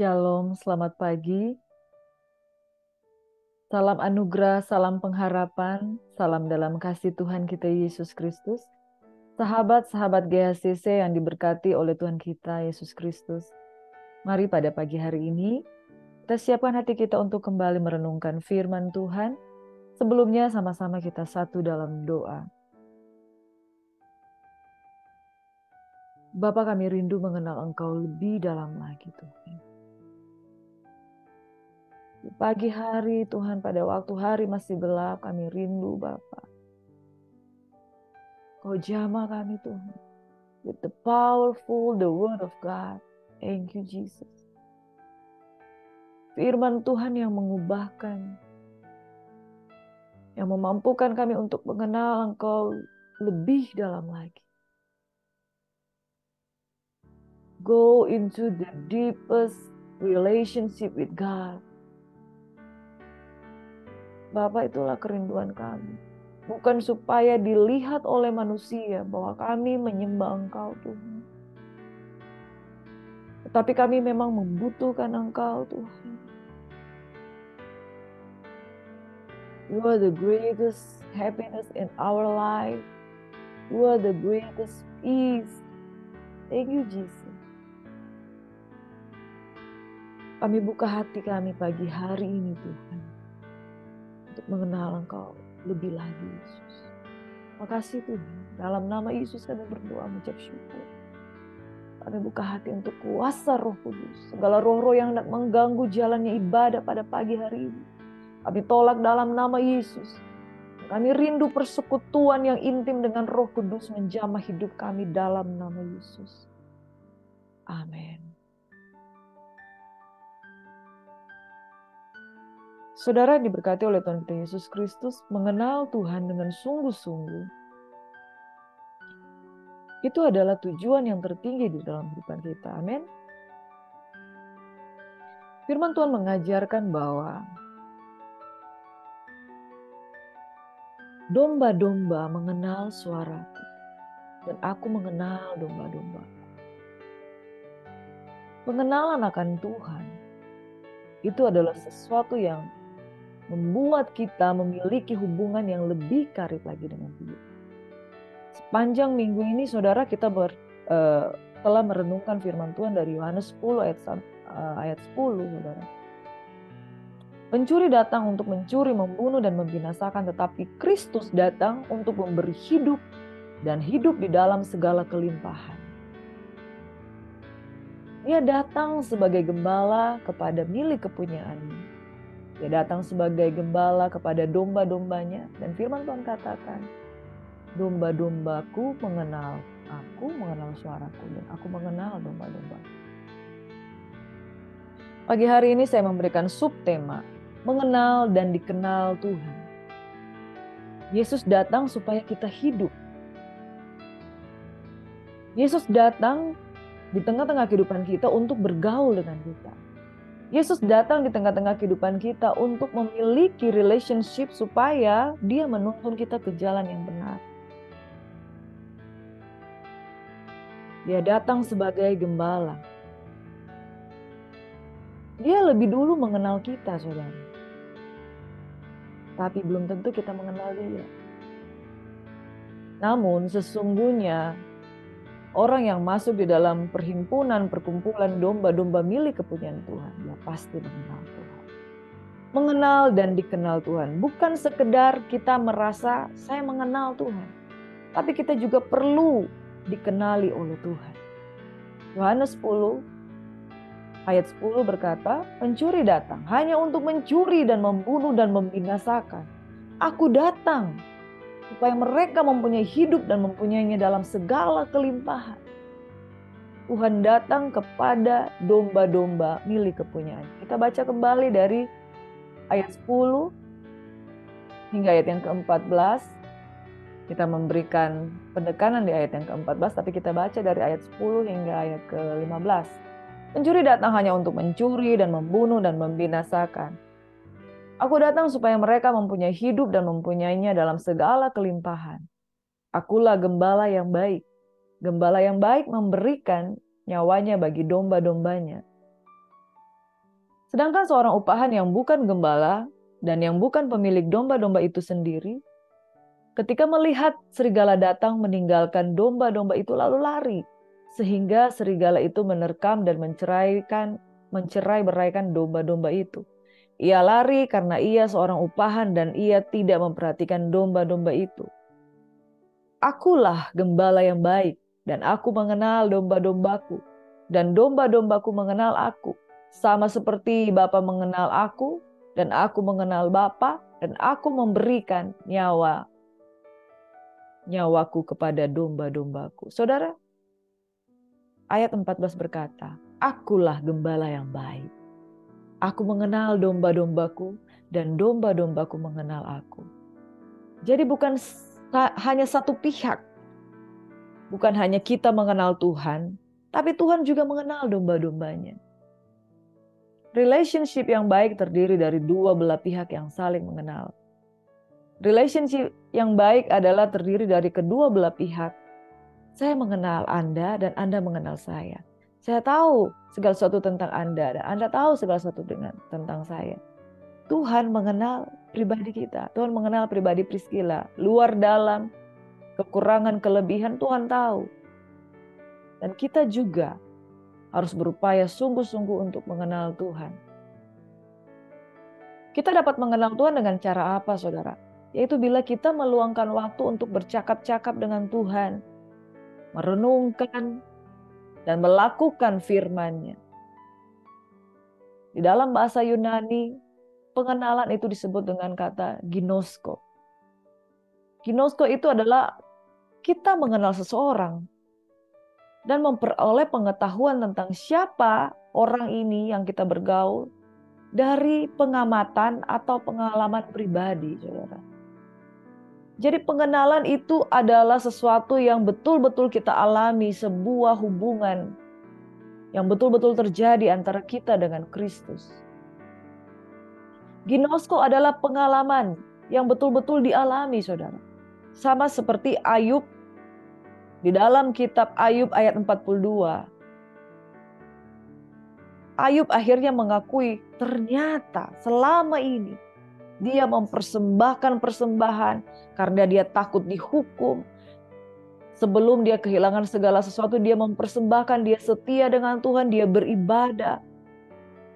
Shalom, selamat pagi. Salam anugerah, salam pengharapan, salam dalam kasih Tuhan kita Yesus Kristus. Sahabat-sahabat GHCC yang diberkati oleh Tuhan kita Yesus Kristus. Mari pada pagi hari ini, kita siapkan hati kita untuk kembali merenungkan firman Tuhan. Sebelumnya sama-sama kita satu dalam doa. Bapa, kami rindu mengenal Engkau lebih dalam lagi Tuhan. Di pagi hari Tuhan, pada waktu hari masih gelap, kami rindu Bapa. Kau jamah kami Tuhan. With the powerful, the word of God. Thank you Jesus. Firman Tuhan yang mengubahkan. Yang memampukan kami untuk mengenal Engkau lebih dalam lagi. Go into the deepest relationship with God. Bapak, itulah kerinduan kami. Bukan supaya dilihat oleh manusia bahwa kami menyembah Engkau Tuhan. Tetapi kami memang membutuhkan Engkau Tuhan. You are the greatest happiness in our life. You are the greatest peace. Thank you Jesus. Kami buka hati kami pagi hari ini Tuhan. Untuk mengenal Engkau lebih lagi Yesus. Makasih Tuhan. Dalam nama Yesus kami berdoa mengucap syukur. Kami buka hati untuk kuasa Roh Kudus. Segala roh-roh yang hendak mengganggu jalannya ibadah pada pagi hari ini. Kami tolak dalam nama Yesus. Kami rindu persekutuan yang intim dengan Roh Kudus menjamah hidup kami dalam nama Yesus. Amin. Saudara yang diberkati oleh Tuhan kita Yesus Kristus, mengenal Tuhan dengan sungguh-sungguh, itu adalah tujuan yang tertinggi di dalam kehidupan kita. Amin. Firman Tuhan mengajarkan bahwa domba-domba mengenal suaraku, dan aku mengenal domba-domba. Pengenalan akan Tuhan itu adalah sesuatu yang membuat kita memiliki hubungan yang lebih karib lagi dengan Dia. Sepanjang minggu ini saudara kita telah merenungkan firman Tuhan dari Yohanes 10 ayat 10 saudara. Pencuri datang untuk mencuri, membunuh dan membinasakan, tetapi Kristus datang untuk memberi hidup dan hidup di dalam segala kelimpahan. Dia datang sebagai gembala kepada milik kepunyaannya. Dia datang sebagai gembala kepada domba-dombanya. Dan firman Tuhan katakan, domba-dombaku mengenal aku, mengenal suaraku, dan aku mengenal domba-domba. Pagi hari ini saya memberikan subtema, mengenal dan dikenal Tuhan. Yesus datang supaya kita hidup. Yesus datang di tengah-tengah kehidupan kita untuk bergaul dengan kita. Yesus datang di tengah-tengah kehidupan kita untuk memiliki relationship supaya Dia menuntun kita ke jalan yang benar. Dia datang sebagai gembala. Dia lebih dulu mengenal kita, saudara. Tapi belum tentu kita mengenal Dia. Namun sesungguhnya orang yang masuk di dalam perkumpulan domba-domba milik kepunyaan Tuhan, dia pasti mengenal Tuhan. Mengenal dan dikenal Tuhan. Bukan sekedar kita merasa saya mengenal Tuhan. Tapi kita juga perlu dikenali oleh Tuhan. Yohanes 10 ayat 10 berkata, pencuri datang hanya untuk mencuri dan membunuh dan membinasakan. Aku datang supaya mereka mempunyai hidup dan mempunyainya dalam segala kelimpahan. Tuhan datang kepada domba-domba milik kepunyaan. Kita baca kembali dari ayat 10 hingga ayat yang ke-14. Kita memberikan penekanan di ayat yang ke-14, tapi kita baca dari ayat 10 hingga ayat ke-15. Pencuri datang hanya untuk mencuri dan membunuh dan membinasakan. Aku datang supaya mereka mempunyai hidup dan mempunyainya dalam segala kelimpahan. Akulah gembala yang baik. Gembala yang baik memberikan nyawanya bagi domba-dombanya. Sedangkan seorang upahan yang bukan gembala dan yang bukan pemilik domba-domba itu sendiri, ketika melihat serigala datang meninggalkan domba-domba itu lalu lari, sehingga serigala itu menerkam dan mencerai-beraikan domba-domba itu. Ia lari karena ia seorang upahan dan ia tidak memperhatikan domba-domba itu. Akulah gembala yang baik, dan aku mengenal domba-dombaku, dan domba-dombaku mengenal aku. Sama seperti Bapa mengenal aku, dan aku mengenal Bapa, dan aku memberikan nyawaku kepada domba-dombaku. Saudara, ayat 14 berkata, akulah gembala yang baik. Aku mengenal domba-dombaku, dan domba-dombaku mengenal aku. Jadi bukan hanya satu pihak. Bukan hanya kita mengenal Tuhan, tapi Tuhan juga mengenal domba-dombanya. Relationship yang baik terdiri dari dua belah pihak yang saling mengenal. Relationship yang baik adalah terdiri dari kedua belah pihak. Saya mengenal Anda dan Anda mengenal saya. Saya tahu segala sesuatu tentang Anda dan Anda tahu segala sesuatu tentang saya. Tuhan mengenal pribadi kita. Tuhan mengenal pribadi Priscilla. Luar dalam, kekurangan, kelebihan Tuhan tahu. Dan kita juga harus berupaya sungguh-sungguh untuk mengenal Tuhan. Kita dapat mengenal Tuhan dengan cara apa, saudara? Yaitu bila kita meluangkan waktu untuk bercakap-cakap dengan Tuhan, merenungkan, dan melakukan firman-Nya. Di dalam bahasa Yunani, pengenalan itu disebut dengan kata ginosko. Ginosko itu adalah kita mengenal seseorang dan memperoleh pengetahuan tentang siapa orang ini yang kita bergaul dari pengamatan atau pengalaman pribadi, saudara. Jadi pengenalan itu adalah sesuatu yang betul-betul kita alami, sebuah hubungan yang betul-betul terjadi antara kita dengan Kristus. Ginosko adalah pengalaman yang betul-betul dialami, saudara. Sama seperti Ayub di dalam kitab Ayub ayat 42. Ayub akhirnya mengakui ternyata selama ini dia mempersembahkan persembahan karena dia takut dihukum. Sebelum dia kehilangan segala sesuatu, dia mempersembahkan, dia setia dengan Tuhan, dia beribadah.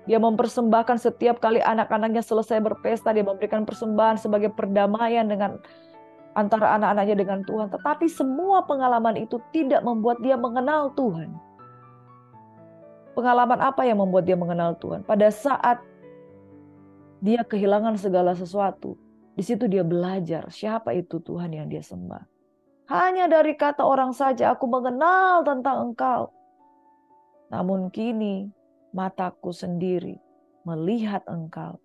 Dia mempersembahkan setiap kali anak-anaknya selesai berpesta, dia memberikan persembahan sebagai perdamaian dengan antara anak-anaknya dengan Tuhan. Tetapi semua pengalaman itu tidak membuat dia mengenal Tuhan. Pengalaman apa yang membuat dia mengenal Tuhan? Pada saat dia kehilangan segala sesuatu, di situ dia belajar siapa itu Tuhan yang dia sembah. Hanya dari kata orang saja, aku mengenal tentang Engkau. Namun kini mataku sendiri melihat Engkau.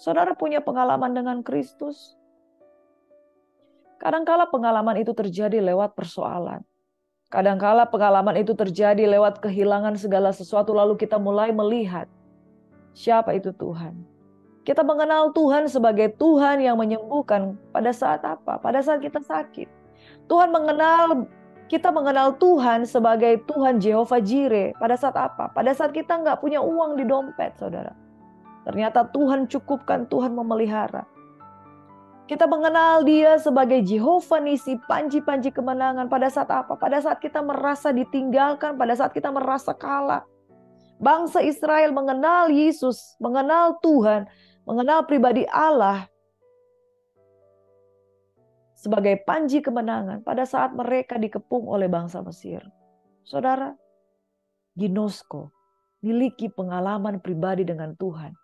Saudara punya pengalaman dengan Kristus? Kadangkala pengalaman itu terjadi lewat persoalan. Kadangkala pengalaman itu terjadi lewat kehilangan segala sesuatu, lalu kita mulai melihat siapa itu Tuhan. Kita mengenal Tuhan sebagai Tuhan yang menyembuhkan pada saat apa? Pada saat kita sakit. Kita mengenal Tuhan sebagai Tuhan Jehovah Jireh. Pada saat apa? Pada saat kita nggak punya uang di dompet, saudara. Ternyata Tuhan cukupkan, Tuhan memelihara. Kita mengenal Dia sebagai Jehovah Nisi, panji-panji kemenangan. Pada saat apa? Pada saat kita merasa ditinggalkan, pada saat kita merasa kalah. Bangsa Israel mengenal Yesus, mengenal Tuhan, mengenal pribadi Allah sebagai panji kemenangan pada saat mereka dikepung oleh bangsa Mesir. Saudara, ginosko, miliki pengalaman pribadi dengan Tuhan.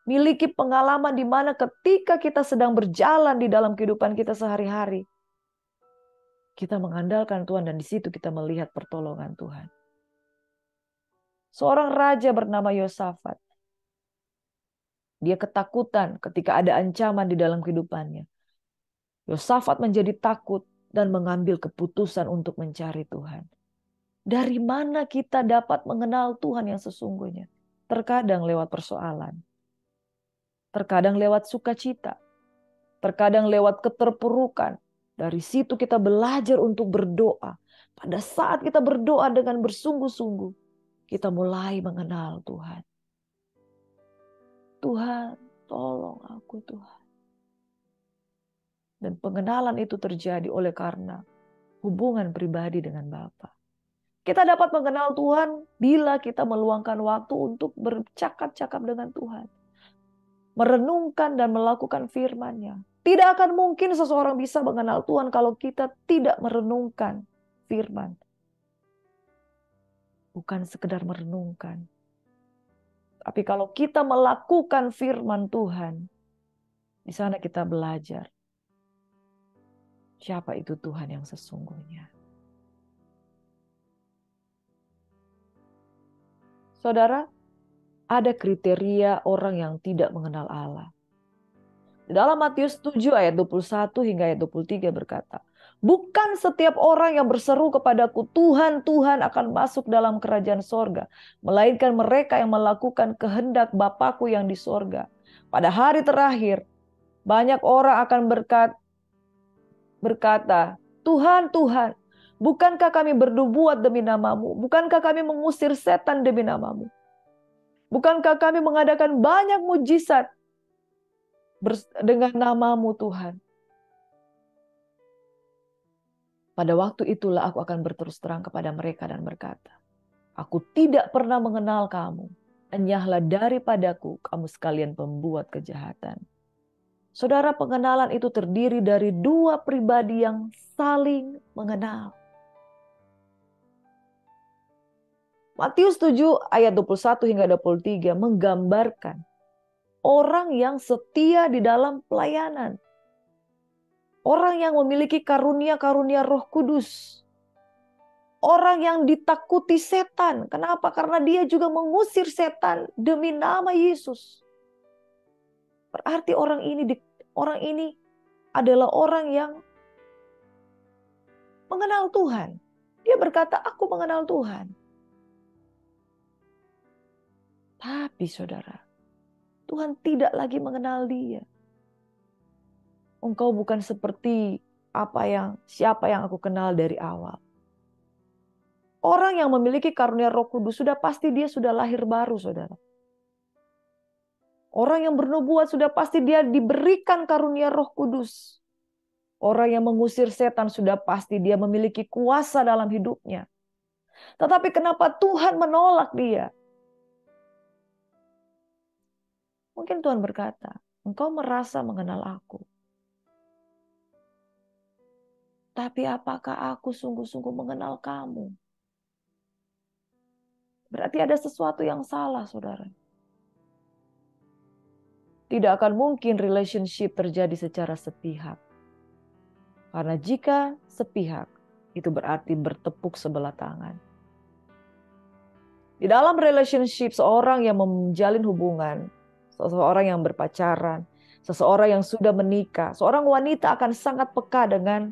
Miliki pengalaman di mana ketika kita sedang berjalan di dalam kehidupan kita sehari-hari, kita mengandalkan Tuhan dan di situ kita melihat pertolongan Tuhan. Seorang raja bernama Yosafat. Dia ketakutan ketika ada ancaman di dalam kehidupannya. Yosafat menjadi takut dan mengambil keputusan untuk mencari Tuhan. Dari mana kita dapat mengenal Tuhan yang sesungguhnya? Terkadang lewat persoalan. Terkadang lewat sukacita. Terkadang lewat keterpurukan. Dari situ kita belajar untuk berdoa. Pada saat kita berdoa dengan bersungguh-sungguh, kita mulai mengenal Tuhan. Tuhan, tolong aku Tuhan. Dan pengenalan itu terjadi oleh karena hubungan pribadi dengan Bapa. Kita dapat mengenal Tuhan bila kita meluangkan waktu untuk bercakap-cakap dengan Tuhan. Merenungkan dan melakukan firman-Nya. Tidak akan mungkin seseorang bisa mengenal Tuhan kalau kita tidak merenungkan firman. Bukan sekedar merenungkan. Tapi kalau kita melakukan firman Tuhan, di sana kita belajar siapa itu Tuhan yang sesungguhnya. Saudara, ada kriteria orang yang tidak mengenal Allah. Di dalam Matius 7 ayat 21 hingga ayat 23 berkata, bukan setiap orang yang berseru kepadaku, Tuhan, Tuhan akan masuk dalam kerajaan sorga. Melainkan mereka yang melakukan kehendak Bapakku yang di sorga. Pada hari terakhir, banyak orang akan berkata, Tuhan, Tuhan, bukankah kami bernubuat demi namamu? Bukankah kami mengusir setan demi namamu? Bukankah kami mengadakan banyak mujizat dengan namamu Tuhan? Pada waktu itulah aku akan berterus terang kepada mereka dan berkata, aku tidak pernah mengenal kamu. Enyahlah daripadaku kamu sekalian pembuat kejahatan. Saudara, pengenalan itu terdiri dari dua pribadi yang saling mengenal. Matius 7 ayat 21 hingga 23 menggambarkan orang yang setia di dalam pelayanan. Orang yang memiliki karunia-karunia Roh Kudus. Orang yang ditakuti setan. Kenapa? Karena dia juga mengusir setan demi nama Yesus. Berarti orang ini adalah orang yang mengenal Tuhan. Dia berkata, aku mengenal Tuhan. Tapi saudara, Tuhan tidak lagi mengenal dia. Engkau bukan seperti siapa yang aku kenal dari awal. Orang yang memiliki karunia Roh Kudus sudah pasti dia sudah lahir baru, saudara. Orang yang bernubuat sudah pasti dia diberikan karunia Roh Kudus. Orang yang mengusir setan sudah pasti dia memiliki kuasa dalam hidupnya. Tetapi kenapa Tuhan menolak dia? Mungkin Tuhan berkata, engkau merasa mengenal aku. Tapi apakah aku sungguh-sungguh mengenal kamu? Berarti ada sesuatu yang salah, saudara. Tidak akan mungkin relationship terjadi secara sepihak. Karena jika sepihak, itu berarti bertepuk sebelah tangan. Di dalam relationship, seorang yang menjalin hubungan, seseorang yang berpacaran, seseorang yang sudah menikah, seorang wanita akan sangat peka dengan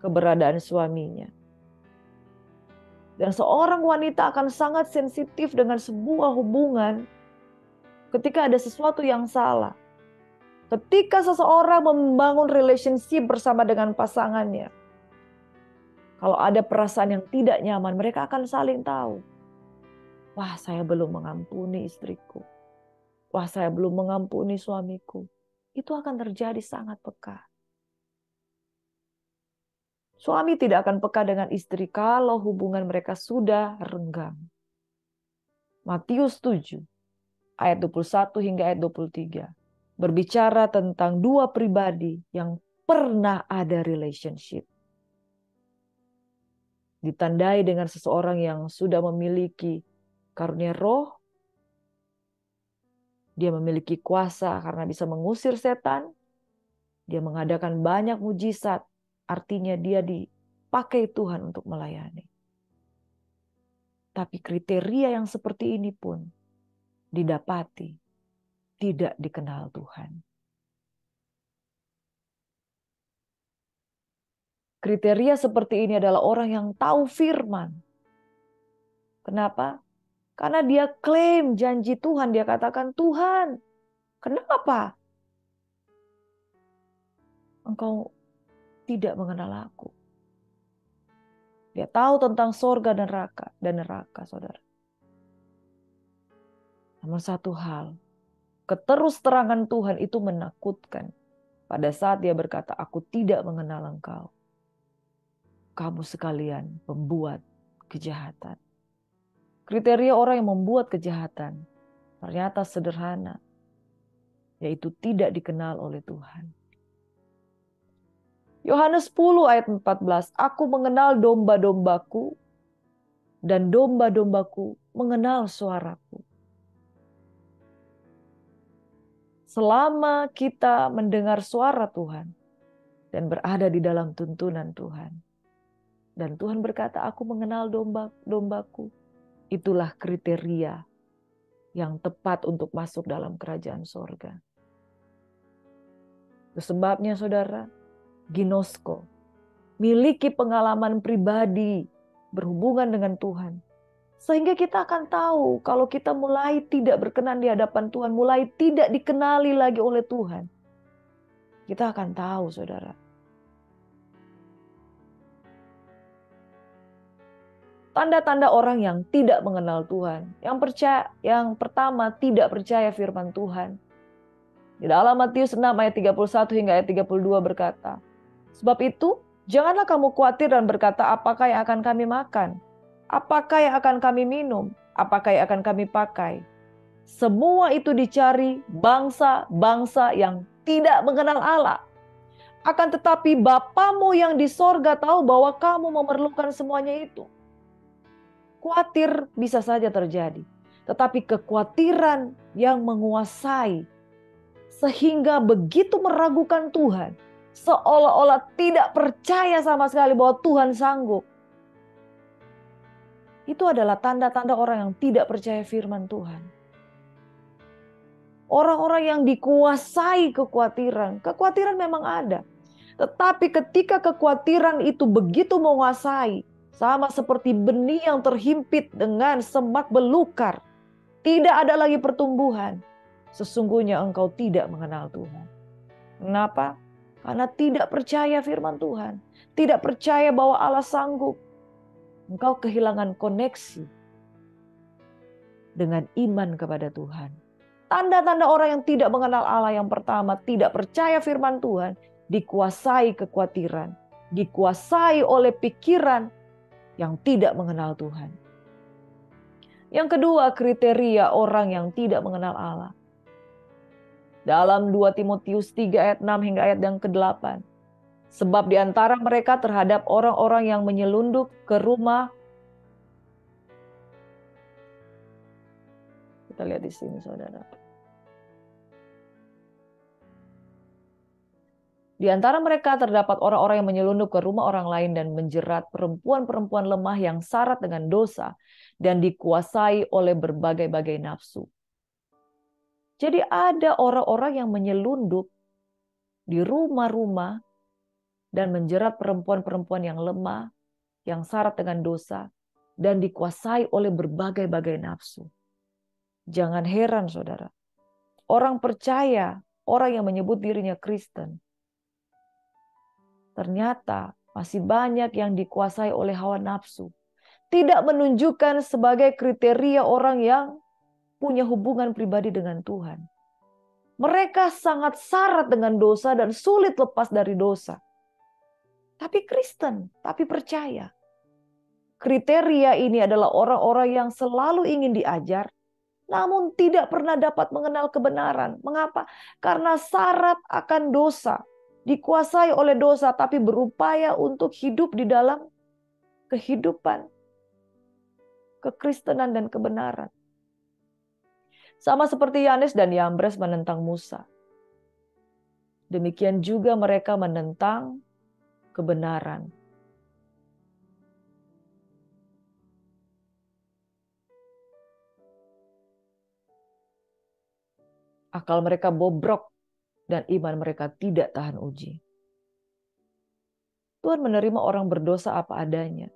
keberadaan suaminya. Dan seorang wanita akan sangat sensitif dengan sebuah hubungan ketika ada sesuatu yang salah. Ketika seseorang membangun relationship bersama dengan pasangannya, kalau ada perasaan yang tidak nyaman, mereka akan saling tahu. Wah, saya belum mengampuni istriku. Wah, saya belum mengampuni suamiku. Itu akan terjadi sangat peka. Suami tidak akan peka dengan istri kalau hubungan mereka sudah renggang. Matius 7 ayat 21 hingga ayat 23 berbicara tentang dua pribadi yang pernah ada relationship. Ditandai dengan seseorang yang sudah memiliki karunia roh. Dia memiliki kuasa karena bisa mengusir setan. Dia mengadakan banyak mujizat. Artinya dia dipakai Tuhan untuk melayani. Tapi kriteria yang seperti ini pun didapati tidak dikenal Tuhan. Kriteria seperti ini adalah orang yang tahu firman. Kenapa? Karena dia klaim janji Tuhan. Dia katakan, Tuhan, kenapa engkau tidak mengenal aku? Dia tahu tentang sorga dan neraka, saudara. Namun satu hal, keterus-terangan Tuhan itu menakutkan. Pada saat dia berkata, aku tidak mengenal engkau. Kamu sekalian pembuat kejahatan. Kriteria orang yang membuat kejahatan ternyata sederhana, yaitu tidak dikenal oleh Tuhan. Yohanes 10 ayat 14, aku mengenal domba-dombaku dan domba-dombaku mengenal suaraku. Selama kita mendengar suara Tuhan dan berada di dalam tuntunan Tuhan, dan Tuhan berkata, aku mengenal domba-dombaku, itulah kriteria yang tepat untuk masuk dalam kerajaan sorga. Itu sebabnya saudara, ginosko, miliki pengalaman pribadi berhubungan dengan Tuhan. Sehingga kita akan tahu kalau kita mulai tidak berkenan di hadapan Tuhan, mulai tidak dikenali lagi oleh Tuhan. Kita akan tahu saudara. Tanda-tanda orang yang tidak mengenal Tuhan. Yang pertama, tidak percaya firman Tuhan. Di dalam Matius 6 ayat 31 hingga ayat 32 berkata, sebab itu, janganlah kamu khawatir dan berkata, apakah yang akan kami makan? Apakah yang akan kami minum? Apakah yang akan kami pakai? Semua itu dicari bangsa-bangsa yang tidak mengenal Allah. Akan tetapi Bapamu yang di sorga tahu bahwa kamu memerlukan semuanya itu. Khawatir bisa saja terjadi. Tetapi kekhawatiran yang menguasai sehingga begitu meragukan Tuhan. Seolah-olah tidak percaya sama sekali bahwa Tuhan sanggup. Itu adalah tanda-tanda orang yang tidak percaya firman Tuhan. Orang-orang yang dikuasai kekhawatiran. Kekhawatiran memang ada. Tetapi ketika kekhawatiran itu begitu menguasai, sama seperti benih yang terhimpit dengan semak belukar. Tidak ada lagi pertumbuhan. Sesungguhnya engkau tidak mengenal Tuhan. Kenapa? Karena tidak percaya firman Tuhan. Tidak percaya bahwa Allah sanggup. Engkau kehilangan koneksi dengan iman kepada Tuhan. Tanda-tanda orang yang tidak mengenal Allah yang pertama, tidak percaya firman Tuhan, dikuasai kekhawatiran, dikuasai oleh pikiran yang tidak mengenal Tuhan. Yang kedua, kriteria orang yang tidak mengenal Allah. Dalam 2 Timotius 3 ayat 6 hingga ayat yang ke-8. Sebab di antara mereka terhadap orang-orang yang menyelundup ke rumah. Kita lihat di sini saudara. Di antara mereka terdapat orang-orang yang menyelundup ke rumah orang lain dan menjerat perempuan-perempuan lemah yang syarat dengan dosa dan dikuasai oleh berbagai-bagai nafsu. Jadi ada orang-orang yang menyelundup di rumah-rumah dan menjerat perempuan-perempuan yang lemah, yang syarat dengan dosa dan dikuasai oleh berbagai-bagai nafsu. Jangan heran saudara. Orang percaya, orang yang menyebut dirinya Kristen, ternyata masih banyak yang dikuasai oleh hawa nafsu. Tidak menunjukkan sebagai kriteria orang yang punya hubungan pribadi dengan Tuhan. Mereka sangat syarat dengan dosa dan sulit lepas dari dosa. Tapi Kristen, tapi percaya. Kriteria ini adalah orang-orang yang selalu ingin diajar, namun tidak pernah dapat mengenal kebenaran. Mengapa? Karena syarat akan dosa. Dikuasai oleh dosa, tapi berupaya untuk hidup di dalam kehidupan kekristenan dan kebenaran. Sama seperti Yanes dan Yambres menentang Musa. Demikian juga mereka menentang kebenaran. Akal mereka bobrok dan iman mereka tidak tahan uji. Tuhan menerima orang berdosa apa adanya.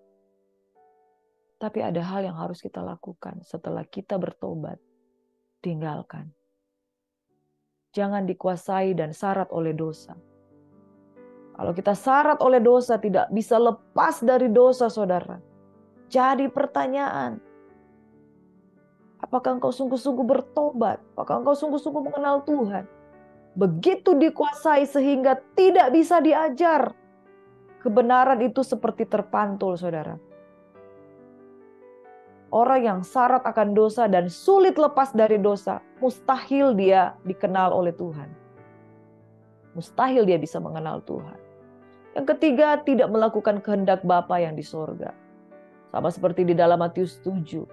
Tapi ada hal yang harus kita lakukan setelah kita bertobat. Tinggalkan. Jangan dikuasai dan syarat oleh dosa. Kalau kita syarat oleh dosa, tidak bisa lepas dari dosa, saudara. Jadi pertanyaan, Apakah engkau sungguh-sungguh bertobat? Apakah engkau sungguh-sungguh mengenal Tuhan? Begitu dikuasai sehingga tidak bisa diajar. Kebenaran itu seperti terpantul, saudara. Orang yang syarat akan dosa dan sulit lepas dari dosa, mustahil dia dikenal oleh Tuhan. Mustahil dia bisa mengenal Tuhan. Yang ketiga, tidak melakukan kehendak Bapa yang di sorga. Sama seperti di dalam Matius 7.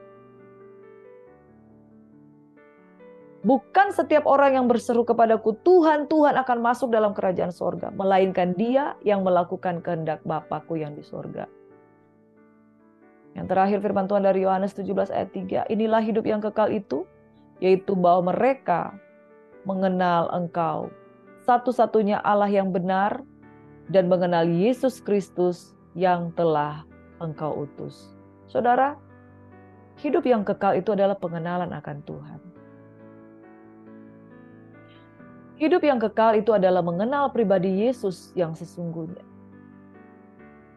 Bukan setiap orang yang berseru kepadaku, Tuhan, Tuhan akan masuk dalam kerajaan sorga. Melainkan dia yang melakukan kehendak Bapakku yang di sorga. Yang terakhir firman Tuhan dari Yohanes 17 ayat 3. Inilah hidup yang kekal itu, yaitu bahwa mereka mengenal Engkau, satu-satunya Allah yang benar, dan mengenal Yesus Kristus yang telah Engkau utus. Saudara, hidup yang kekal itu adalah pengenalan akan Tuhan. Hidup yang kekal itu adalah mengenal pribadi Yesus yang sesungguhnya.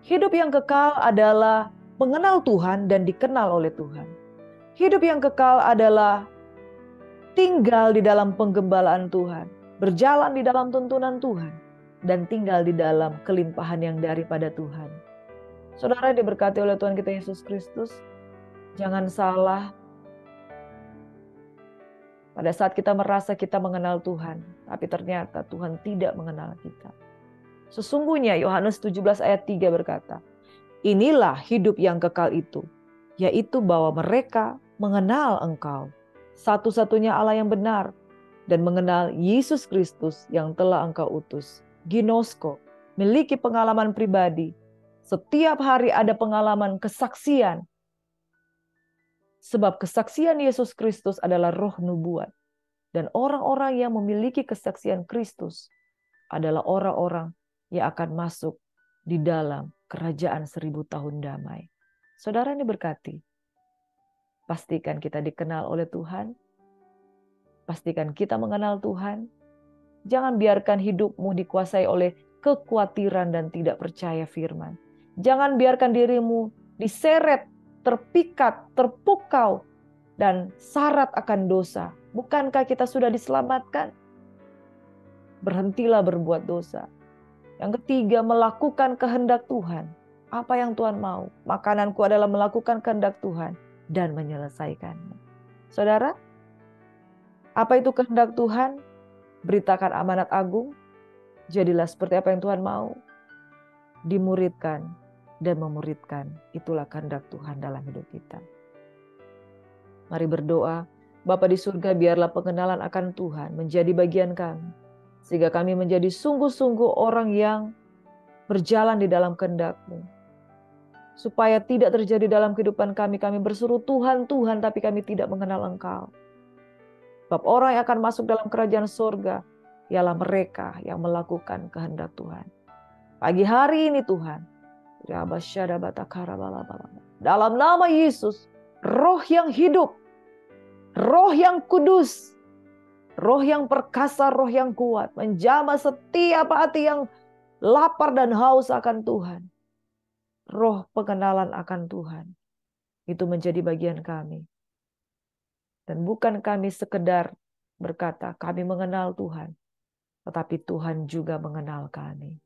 Hidup yang kekal adalah mengenal Tuhan dan dikenal oleh Tuhan. Hidup yang kekal adalah tinggal di dalam penggembalaan Tuhan, berjalan di dalam tuntunan Tuhan, dan tinggal di dalam kelimpahan yang daripada Tuhan. Saudara diberkati oleh Tuhan kita Yesus Kristus, jangan salah. Pada saat kita merasa kita mengenal Tuhan, tapi ternyata Tuhan tidak mengenal kita. Sesungguhnya Yohanes 17 ayat 3 berkata, inilah hidup yang kekal itu, yaitu bahwa mereka mengenal Engkau, satu-satunya Allah yang benar, dan mengenal Yesus Kristus yang telah Engkau utus. Ginosko, miliki pengalaman pribadi. Setiap hari ada pengalaman kesaksian. Sebab kesaksian Yesus Kristus adalah roh nubuat. Dan orang-orang yang memiliki kesaksian Kristus adalah orang-orang yang akan masuk di dalam kerajaan 1000 tahun damai. Saudara ini berkati. Pastikan kita dikenal oleh Tuhan. Pastikan kita mengenal Tuhan. Jangan biarkan hidupmu dikuasai oleh kekhawatiran dan tidak percaya firman. Jangan biarkan dirimu diseret, terpikat, terpukau, dan syarat akan dosa. Bukankah kita sudah diselamatkan? Berhentilah berbuat dosa. Yang ketiga, melakukan kehendak Tuhan. Apa yang Tuhan mau? Makananku adalah melakukan kehendak Tuhan dan menyelesaikannya. Saudara, apa itu kehendak Tuhan? Beritakan amanat agung. Jadilah seperti apa yang Tuhan mau. Dimuridkan dan memuridkan. Itulah kehendak Tuhan dalam hidup kita. Mari berdoa. Bapa di surga, biarlah pengenalan akan Tuhan menjadi bagian kami. Sehingga kami menjadi sungguh-sungguh orang yang berjalan di dalam kehendak-Mu. Supaya tidak terjadi dalam kehidupan kami berseru Tuhan, Tuhan, tapi kami tidak mengenal Engkau. Sebab orang yang akan masuk dalam kerajaan surga, ialah mereka yang melakukan kehendak Tuhan. Pagi hari ini Tuhan, dalam nama Yesus, roh yang hidup, roh yang kudus, roh yang perkasa, roh yang kuat, menjamah setiap hati yang lapar dan haus akan Tuhan. Roh pengenalan akan Tuhan, itu menjadi bagian kami. Dan bukan kami sekedar berkata, kami mengenal Tuhan, tetapi Tuhan juga mengenal kami.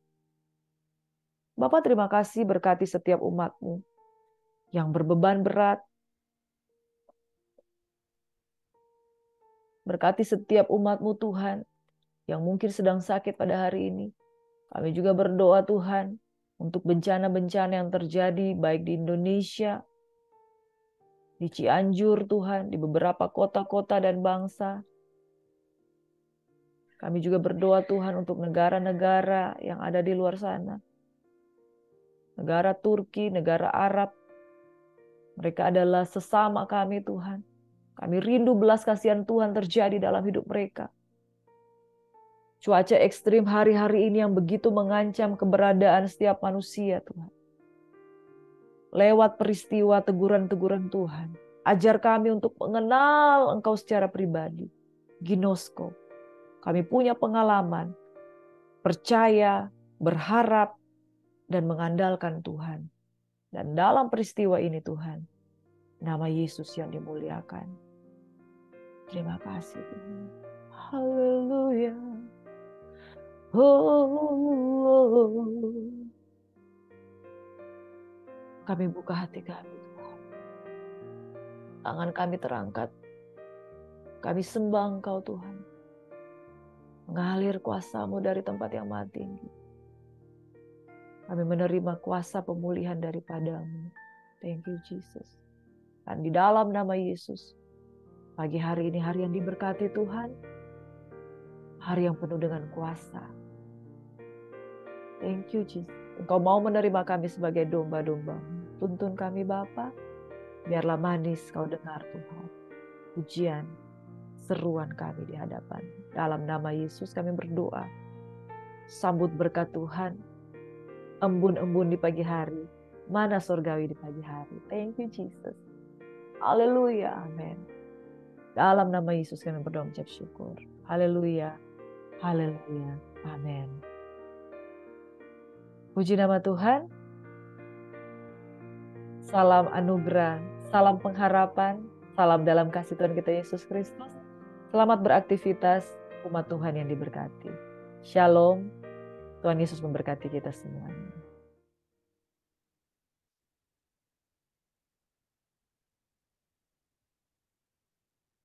Bapak terima kasih berkati setiap umat-Mu yang berbeban berat, berkati setiap umat-Mu Tuhan, yang mungkin sedang sakit pada hari ini. Kami juga berdoa Tuhan, untuk bencana-bencana yang terjadi baik di Indonesia, di Cianjur Tuhan, di beberapa kota-kota dan bangsa. Kami juga berdoa Tuhan untuk negara-negara yang ada di luar sana. Negara Turki, negara Arab. Mereka adalah sesama kami Tuhan. Kami rindu belas kasihan Tuhan terjadi dalam hidup mereka. Cuaca ekstrim hari-hari ini yang begitu mengancam keberadaan setiap manusia Tuhan. Lewat peristiwa teguran-teguran Tuhan, ajar kami untuk mengenal Engkau secara pribadi. Ginosko, kami punya pengalaman, percaya, berharap, dan mengandalkan Tuhan. Dan dalam peristiwa ini Tuhan, nama Yesus yang dimuliakan. Terima kasih Tuhan. Haleluya. Oh. Kami buka hati kami Tuhan. Tangan kami terangkat. Kami sembah Engkau Tuhan. Mengalir kuasa-Mu dari tempat yang maha tinggi. Kami menerima kuasa pemulihan daripada-Mu. Thank you Jesus. Dan di dalam nama Yesus, pagi hari ini hari yang diberkati Tuhan. Hari yang penuh dengan kuasa. Thank you Jesus. Engkau mau menerima kami sebagai domba-domba-Mu. Tuntun kami Bapa. Biarlah manis Kau dengar Tuhan. Pujian, seruan kami di hadapan. Dalam nama Yesus kami berdoa. Sambut berkat Tuhan. Embun-embun di pagi hari. Mana surgawi di pagi hari. Thank you Jesus. Haleluya. Amin. Dalam nama Yesus kami berdoa mengucap syukur. Haleluya. Haleluya. Amin. Puji nama Tuhan. Salam anugerah. Salam pengharapan. Salam dalam kasih Tuhan kita Yesus Kristus. Selamat beraktivitas umat Tuhan yang diberkati. Shalom. Tuhan Yesus memberkati kita semuanya.